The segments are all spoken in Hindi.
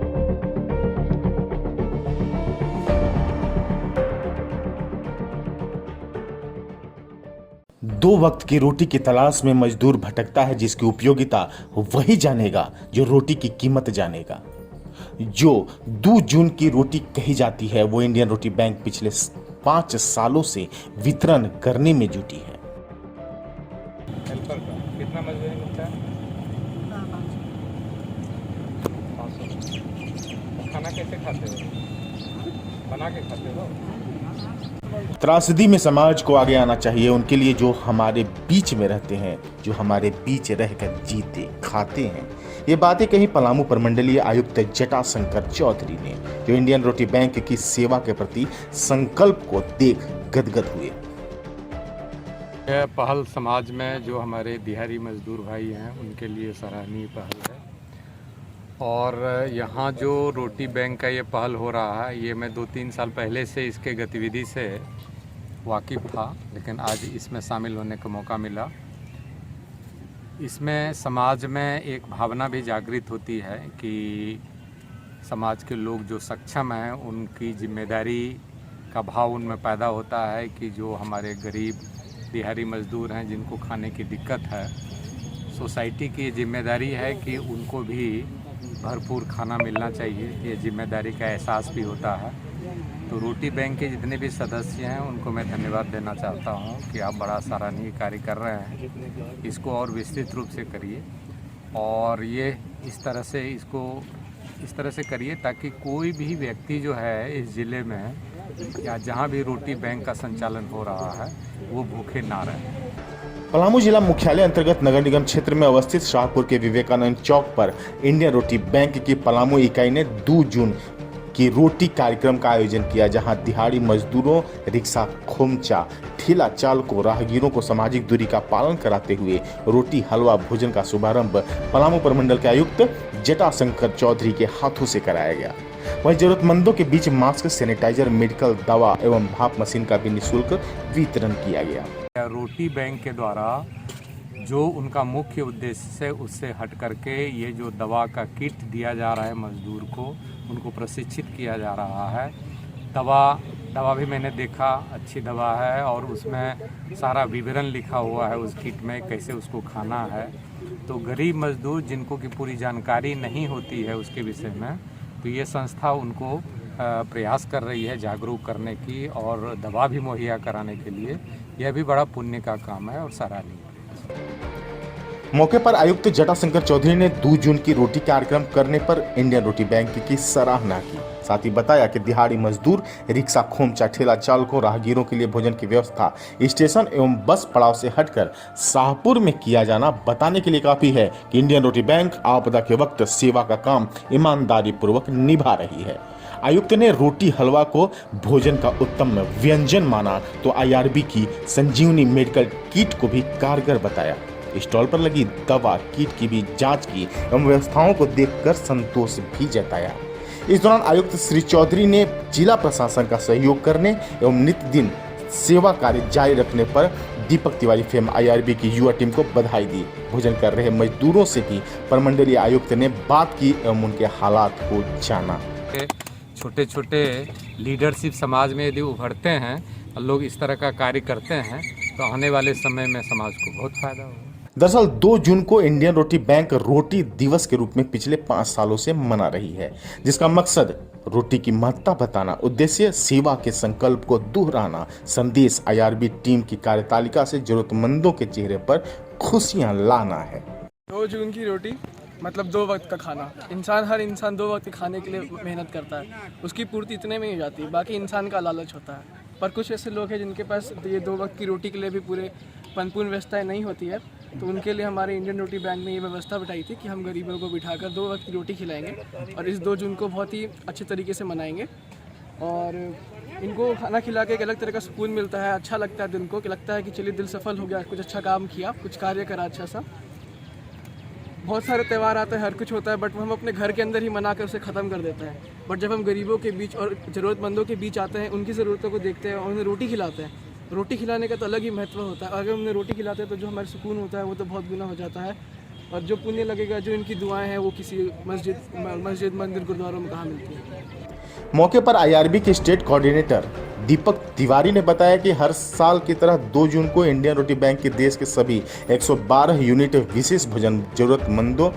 दो वक्त की रोटी की तलाश में मजदूर भटकता है, जिसकी उपयोगिता वही जानेगा जो रोटी की कीमत जानेगा। जो 2 जून की रोटी कही जाती है, वो इंडियन रोटी बैंक पिछले 5 सालों से वितरण करने में जुटी है। हेल्पर का कितना मजदूरी मिलता है? 500। खाना कैसे खाते हो? बना के खाते हो? त्रासदी में समाज को आगे आना चाहिए, उनके लिए जो हमारे बीच में रहते हैं, जो हमारे बीच रहकर जीते खाते हैं। ये बातें कही पलामू प्रमंडलीय आयुक्त जटाशंकर चौधरी ने, जो इंडियन रोटी बैंक की सेवा के प्रति संकल्प को देख गदगद हुए। यह पहल समाज में जो हमारे दिहाड़ी मजदूर भाई हैं उनके लिए सराहनीय पहल है। और यहाँ जो रोटी बैंक का ये पहल हो रहा है, ये मैं 2-3 साल पहले से इसके गतिविधि से वाकिफ़ था, लेकिन आज इसमें शामिल होने का मौका मिला। इसमें समाज में एक भावना भी जागृत होती है कि समाज के लोग जो सक्षम हैं उनकी जिम्मेदारी का भाव उनमें पैदा होता है कि जो हमारे गरीब दिहाड़ी मजदूर हैं जिनको खाने की दिक्कत है, सोसाइटी की जिम्मेदारी है कि उनको भी भरपूर खाना मिलना चाहिए। ये जिम्मेदारी का एहसास भी होता है। तो रोटी बैंक के जितने भी सदस्य हैं उनको मैं धन्यवाद देना चाहता हूं कि आप बड़ा सराहनीय कार्य कर रहे हैं। इसको और विस्तृत रूप से करिए और ये इस तरह से करिए ताकि कोई भी व्यक्ति जो है इस ज़िले में या जहां भी रोटी बैंक का संचालन हो रहा है वो भूखे ना रहे। पलामू जिला मुख्यालय अंतर्गत नगर निगम क्षेत्र में अवस्थित शाहपुर के विवेकानंद चौक पर इंडियन रोटी बैंक की पलामू इकाई ने 2 जून की रोटी कार्यक्रम का आयोजन किया, जहां दिहाड़ी मजदूरों, रिक्शा खोमचा, ठेला चालकों, राहगीरों को सामाजिक दूरी का पालन कराते हुए रोटी हलवा भोजन का शुभारंभ पलामू प्रमंडल के आयुक्त जटाशंकर चौधरी के हाथों से कराया गया। वहीं जरूरतमंदों के बीच मास्क, सैनिटाइजर, मेडिकल दवा एवं भाप मशीन का भी निःशुल्क वितरण किया गया। रोटी बैंक के द्वारा जो उनका मुख्य उद्देश्य है उससे हट करके ये जो दवा का किट दिया जा रहा है मजदूर को, उनको प्रशिक्षित किया जा रहा है। दवा भी मैंने देखा, अच्छी दवा है और उसमें सारा विवरण लिखा हुआ है उस किट में, कैसे उसको खाना है। तो गरीब मजदूर जिनको की पूरी जानकारी नहीं होती है उसके विषय में, तो ये संस्था उनको प्रयास कर रही है जागरूक करने की और दवा भी मुहैया कराने के लिए। यह भी बड़ा पुण्य का काम है और सराहनीय। मौके पर आयुक्त जटाशंकर चौधरी ने 2 जून की रोटी कार्यक्रम करने पर इंडियन रोटी बैंक की सराहना की। साथ ही बताया कि दिहाड़ी मजदूर, रिक्शा खोमचा, ठेला चालकों, राहगीरों के लिए भोजन की व्यवस्था स्टेशन एवं बस पड़ाव से हटकर शाहपुर में किया जाना बताने के लिए काफी है कि इंडियन रोटी बैंक आपदा के वक्त सेवा का काम ईमानदारी पूर्वक निभा रही है। आयुक्त ने रोटी हलवा को भोजन का उत्तम व्यंजन माना तो IRB की संजीवनी मेडिकल किट को भी कारगर बताया। स्टॉल पर लगी दवा किट की भी जांच की एवं व्यवस्थाओं को देखकर संतोष भी जताया। इस दौरान आयुक्त श्री चौधरी ने जिला प्रशासन का सहयोग करने एवं नित्य दिन सेवा कार्य जारी रखने पर दीपक तिवारी फेम IRB की युवा टीम को बधाई दी। भोजन कर रहे मजदूरों से भी प्रमंडलीय आयुक्त ने बात की एवं उनके हालात को जाना। छोटे छोटे लीडरशिप समाज में यदि उभरते हैं और लोग इस तरह का कार्य करते हैं तो आने वाले समय में समाज को बहुत फायदा होगा। दरअसल 2 जून को इंडियन रोटी बैंक रोटी दिवस के रूप में पिछले 5 सालों से मना रही है, जिसका मकसद रोटी की महत्ता बताना, उद्देश्य सेवा के संकल्प को दोहराना, संदेश IRB टीम की कार्यतालिका से जरूरतमंदों के चेहरे पर खुशियां लाना है। 2 जून की रोटी मतलब 2 वक्त का खाना। हर इंसान 2 वक्त खाने के लिए मेहनत करता है, उसकी पूर्ति इतने में ही हो जाती है, बाकी इंसान का लालच होता है। पर कुछ ऐसे लोग हैं जिनके पास ये 2 वक्त की रोटी के लिए भी पूरे परिपूर्ण व्यवस्थाएं नहीं होती है, तो उनके लिए हमारे इंडियन रोटी बैंक ने ये व्यवस्था बिठाई थी कि हम गरीबों को बिठाकर 2 वक्त की रोटी खिलाएंगे और इस 2 जून को बहुत ही अच्छे तरीके से मनाएंगे। और इनको खाना खिला के एक अलग तरह का सुकून मिलता है, अच्छा लगता है दिल को, कि लगता है कि चलिए दिल सफल हो गया, कुछ अच्छा काम किया, कुछ कार्य करा अच्छा सा। बहुत सारे त्यौहार आते हैं, हर कुछ होता है, बट हम अपने घर के अंदर ही मना कर उसे ख़त्म कर देते हैं। बट जब हम गरीबों के बीच और ज़रूरतमंदों के बीच आते हैं, उनकी ज़रूरतों को देखते हैं और उन्हें रोटी खिलाते हैं, रोटी खिलाने का तो अलग ही महत्व होता है। अगर उन्हें रोटी खिलाते हैं तो जो हमारा सुकून होता है वो तो बहुत गुना हो जाता है। और जो पुण्य लगेगा, जो इनकी दुआएं हैं, वो किसी मस्जिद मंदिर गुरुद्वारों में कहाँ मिलती है। मौके पर आईआरबी के स्टेट कोऑर्डिनेटर दीपक तिवारी ने बताया कि हर साल की तरह 2 जून को इंडियन रोटी बैंक के देश के सभी 112 यूनिट विशेष भोजन जरूरतमंदों,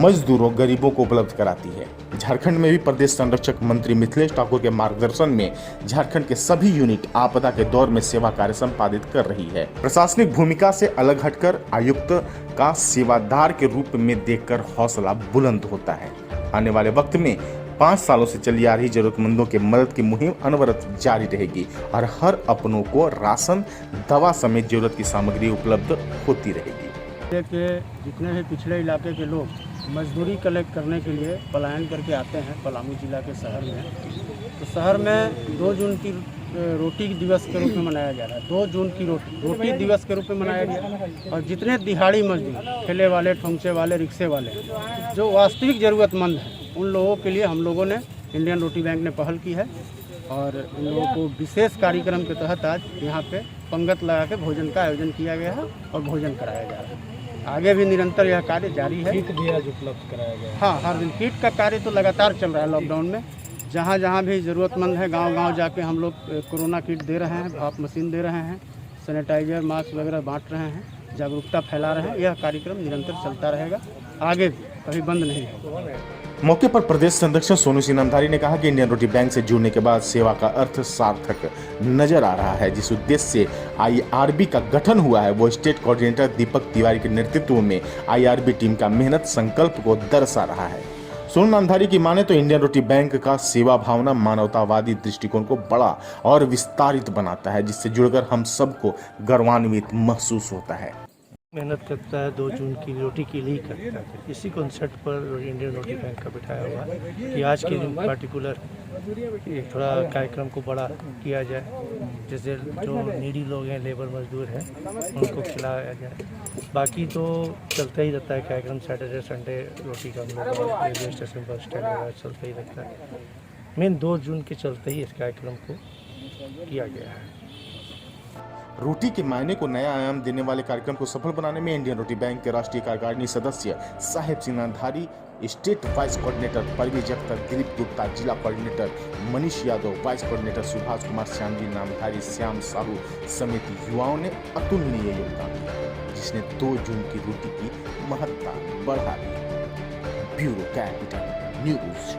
मजदूरों, गरीबों को उपलब्ध कराती है। झारखंड में भी प्रदेश संरक्षक मंत्री मिथिलेश ठाकुर के मार्गदर्शन में झारखंड के सभी यूनिट आपदा के दौर में सेवा कार्य संपादित कर रही है। प्रशासनिक भूमिका से अलग हटकर आयुक्त का सेवादार के रूप में देखकर हौसला बुलंद होता है। आने वाले वक्त में 5 सालों से चली आ रही जरूरतमंदों के मदद की मुहिम अनवरत जारी रहेगी और हर अपनों को राशन, दवा समेत जरूरत की सामग्री उपलब्ध होती रहेगी। के जितने भी पिछड़े इलाके के लोग मजदूरी कलेक्ट करने के लिए पलायन करके आते हैं पलामू जिला के शहर में, तो शहर में 2 जून की रोटी दिवस के रूप में मनाया जा रहा है। 2 जून की रोटी दिवस के रूप में मनाया गया। और जितने दिहाड़ी मजदूर, ठेले वाले, ठोंचे वाले, रिक्शे वाले, जो वास्तविक ज़रूरतमंद हैं, उन लोगों के लिए हम लोगों ने इंडियन रोटी बैंक ने पहल की है और इन लोगों को विशेष कार्यक्रम के तहत आज यहाँ पे पंगत लगा के भोजन का आयोजन किया गया है और भोजन कराया जा रहा है। आगे भी निरंतर यह कार्य जारी है। किट भी आज उपलब्ध कराया गया है। हाँ, हर दिन किट का कार्य तो लगातार चल रहा है। लॉकडाउन में जहाँ जहाँ भी ज़रूरतमंद है, गांव-गांव जाके हम लोग कोरोना किट दे रहे हैं, भाप मशीन दे रहे हैं, सैनिटाइजर, मास्क वगैरह बांट रहे हैं, जागरूकता फैला रहे हैं। यह कार्यक्रम निरंतर चलता रहेगा, आगे भी कभी बंद नहीं होगा। मौके पर प्रदेश संरक्षक सोनू सिंह नामधारी ने कहा कि इंडियन रोटी बैंक से जुड़ने के बाद सेवा का अर्थ सार्थक नजर आ रहा है। जिस उद्देश्य से आईआरबी का गठन हुआ है, वो स्टेट कोऑर्डिनेटर दीपक तिवारी के नेतृत्व में आईआरबी टीम का मेहनत संकल्प को दर्शा रहा है। सोनू नामधारी की माने तो इंडियन रोटी बैंक का सेवा भावना मानवतावादी दृष्टिकोण को बड़ा और विस्तारित बनाता है, जिससे जुड़कर हम सबको गर्वान्वित महसूस होता है। मेहनत करता है, 2 जून की रोटी के लिए करता है। इसी कॉन्सेप्ट पर इंडियन रोटी बैंक का बिठाया हुआ है कि आज के दिन पार्टिकुलर एक थोड़ा कार्यक्रम को बड़ा किया जाए, जैसे जो नीडी लोग हैं, लेबर मजदूर हैं, उनको खिलाया जाए। बाकी तो चलता ही रहता है कार्यक्रम, सैटरडे संडे रोटी का रेलवे स्टेशन पर स्टैंड वगैरह चलता ही रहता है। मेन 2 जून के चलते ही इस कार्यक्रम को किया गया है। रोटी के मायने को नया आयाम देने वाले कार्यक्रम को सफल बनाने में इंडियन रोटी बैंक के राष्ट्रीय कार्यकारिणी सदस्य Saheb Singh Namdhari, state vice coordinator Parvez Akhtar, Dilip Gupta, जिला coordinator Manish Yadav, vice coordinator Subhash Kumar, Shyamji Namdhari, Shyam Sahu समेत युवाओं ने अतुलनीय योगदान दिया, जिसने 2 जून की रोटी की महत्ता बढ़ा दी। Bureau capital news.